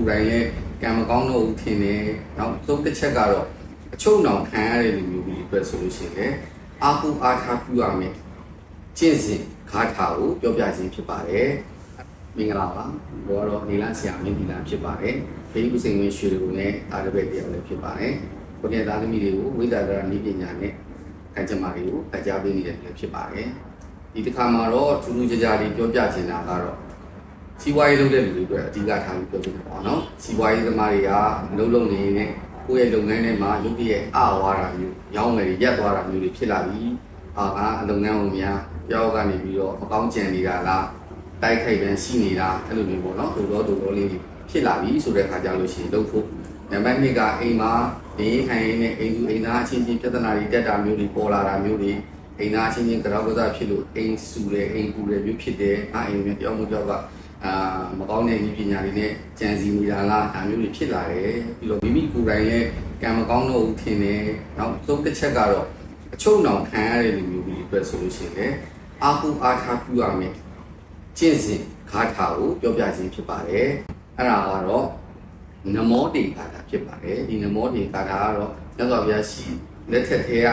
ကိုယ်တိုင်လည်းကံမကောင်းတော့ဘူးထင်တယ်နောက်သုံးတစ်ချက်ကတော့အချုပ်နှောင်ခံရတဲ့လူမျိုးတွေအတွက်ဆိုလို့ရှိရင်လည်းအာပူအားထားပြုရမယ်ကျင့်စဉ်ဂါထာကိုပြောပြခြင်းဖြစ်ပါတယ်မင်္ဂလာပါဘောတော့နေလဆရာမင်းဒီလဖြစ်ပါတယ်ဘေးဥစိန်ဝင်ရွှေလူနဲ့အားတပည့်တရားလည်းဖြစ်ပါတယ်ကိုယ့်ရဲ့သားသမီးတွေကိုဝိသဒရာနည်းပညာနဲ့ကံကြမ္မာတွေကိုအကြပေးနေတယ်လည်းဖြစ်ပါတယ်ဒီတစ်ခါမှာတော့ထူးထူးခြားခြားလေးပြောပြချင်တာကတော့စီးပွားရေးလုပ်တဲ့လူတွေအတွက်အဓိကထားပြီးပြောပြနေတာပေါ့နော်စီးပွားရေးသမားတွေကလုံးနေနေကိုယ့်ရဲ့လုပ်ငန်းထဲမှာရုပ်ရည်အဝါဒမျိုးရောင်းမယ်ရက်သွားတာမျိုးတွေဖြစ်လာပြီးအလုပ်ငန်းကိုများပြောက်ကနေပြီးတော့မကောင်းကြံနေတာလားတိုက်ခိုက်ပြန်ရှိနေတာအဲ့လိုမျိုးပေါ့နော်တို့တော့လေးဖြစ်လာပြီဆိုတဲ့အခါကျလို့ရှိရင်လုပ်ဖို့နံပါတ်2ကအိမ်မှာနေထိုင်နေအိမ်သူအိမ်သားအချင်းချင်းပြဿနာတွေတက်တာမျိုးတွေပေါ်လာတာမျိုးတွေအိမ်သားအချင်းချင်းကြောက်ကစားဖြစ်လို့အိမ်ဆူတယ်အိမ်ပူတယ်မျိုးဖြစ်တယ်အိမ်မျိုးတယောက်မှတယောက်ကမကောင်းတဲ့ဤပညာတွေနဲ့ကြံစည်နေတာလားဒါမျိုးတွေဖြစ်လာတယ်ပြီးတော့မိမိကိုယ်တိုင်လည်းကံမကောင်းတော့ဘူးထင်တယ်နောက်သုံးတစ်ချက်ကတော့အချုပ်နှောင်ခံရတဲ့လူမျိုးတွေအတွက်ဆိုလို့ရှိရင်လည်းအာပူအားထားပြုရမယ်ကျင့်စဉ်ဂါထာကိုပြောပြခြင်းဖြစ်ပါတယ်အဲ့ဒါကတော့နမောတေဂါထာဖြစ်ပါတယ်ဒီနမောတေဂါထာကတော့မြတ်စွာဘုရားရှိလက်ထက်ထဲက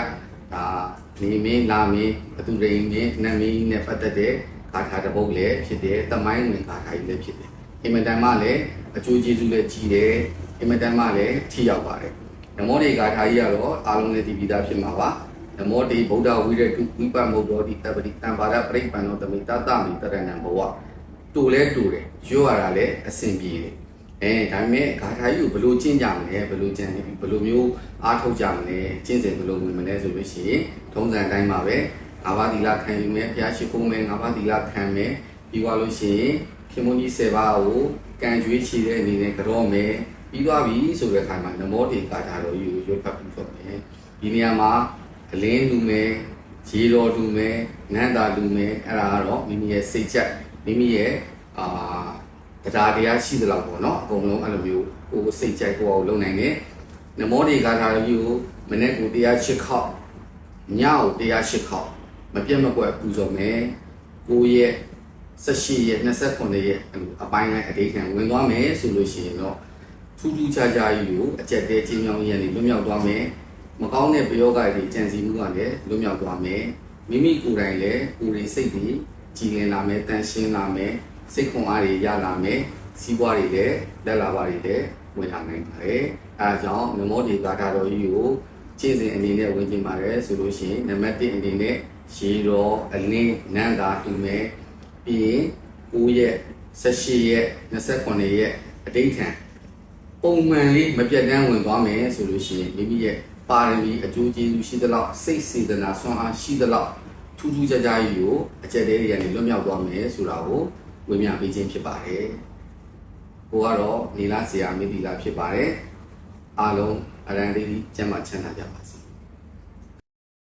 နေမင်းလာမင်းဘသူရိန်မင်းနတ်မင်းနဲ့ပတ်သက်တဲ့ဂါထာတစ်ပုဒ်လည်းဖြစ်တယ်တမိုင်းဝင်ဂါထာကြီးလည်းဖြစ်တယ်အင်မတန်မှလည်းအကျိုးကျေးဇူးလည်းကြီးတယ်အင်မတန်မှလည်းထိရောက်ပါတယ်နမောတေဂါထာကြီးကတော့အားလုံးလည်းသိပြီးသားဖြစ်မှာပါနမောတေဗုဒ္ဓဝိရတုဝိပမုဒ္ဒောတိတပတိတံပါဒပရိပန္နောတမိတတမိတရဏံဘဝတူလဲတူတယ်ရွတ်ရတာလည်းအဆင်ပြေတယ်ဒါပေမဲ့ဂါထာကြီးကိုဘယ်လိုကျင့်ကြမလဲဘယ်လိုကျင့်ဘယ်လိုမျိုးအားထုတ်ကြမလဲကျင့်စဉ်ဘယ်လိုဝင်မလဲဆိုလို့ရှိရင်ထုံးစံတိုင်းပါပဲငါးပါးသီလခံယူမယ်ဘုရားရှိခိုးမယ်ငါးပါးသီလခံမယ်ပြီးသွားလို့ရှိရင်ခင်မုန်းကြီး10ပါးကိုကံကြွေးချီတဲ့အနေနဲ့ကြောမယ်ပြီးသွားပြီဆိုတဲ့အခါမှာနမောတေဂါထာတော်ကြီးကိုရွတ်ဖတ်ပြီးဆိုမယ်ဒီနေရာမှာအလင်းလူမယ်ရေတော်လူမယ်နန္တာလူမယ်အဲ့ဒါကတော့မိမိရဲ့စိတ်ချက်မိမိရဲ့တရားတရားရှိသလောက်ပေါ့နော်အကုန်လုံးအဲ့လိုမျိုးကိုယ်စိတ်ကြိုက်ကိုယ်အောင်လုပ်နိုင်တယ်နမောတေဂါထာကြီးကိုမနေ့က108ခေါက်ညကို108ခေါက်မပြတ်မကွက်ပူဇော်မယ်9ရက်18ရက်29ရက်အပိုင်းတိုင်းအတိတ်ခံဝင်သွားမယ်ဆိုလို့ရှိရင်တော့ထူးထူးခြားခြားကြီးကိုအကျက်တဲချင်းမြောင်းရက်နေလွတ်မြောက်သွားမယ်မကောင်းတဲ့ပယောဂတွေကြံစည်မှုကလည်းလွတ်မြောက်သွားမယ်မိမိကိုယ်တိုင်လည်းကိုယ်ရည်စိတ်တွေကြည်လင်လာမယ်တန်ရှင်းလာမယ်စိတ်ခွန်အားတွေရလာမယ်စီးပွားတွေလည်းလက်လာပါတွေလည်းဝင်လာနိုင်ပါတယ်အဲဒါကြောင့်နမောတေဂါထာတော်ကြီးကိုကျင့်စဉ်အနေနဲ့ဝင်ကျင်ပါတယ်ဆိုလို့ရှိရင်နံပါတ်1အနေနဲ့ရေတော်အလင်းနန္တာတူမယ်ပြီးရင်9ရက်18ရက်29ရက်အတိတ်ထံပုံမှန်လေးမပြတ်တမ်းဝင်သွားမယ်ဆိုလို့ရှိရင်မိမိရဲ့ပါရမီအကျိုးကျေးဇူးရှိသလောက်စိတ်စေတနာဆွမ်းအားရှိသလောက်ထူးထူးခြားခြားကြီးကိုအကျက်တဲတွေကနေလွတ်မြောက်သွားမယ်ဆိုတာကိုဝေမျှပေးခြင်းဖြစ်ပါတယ်။ကိုကတော့နေလားဆရာမင်းဒီလားဖြစ်ပါတယ်။အားလုံးအရန်လေးကျမ်းမာချမ်းသာကြပါစေ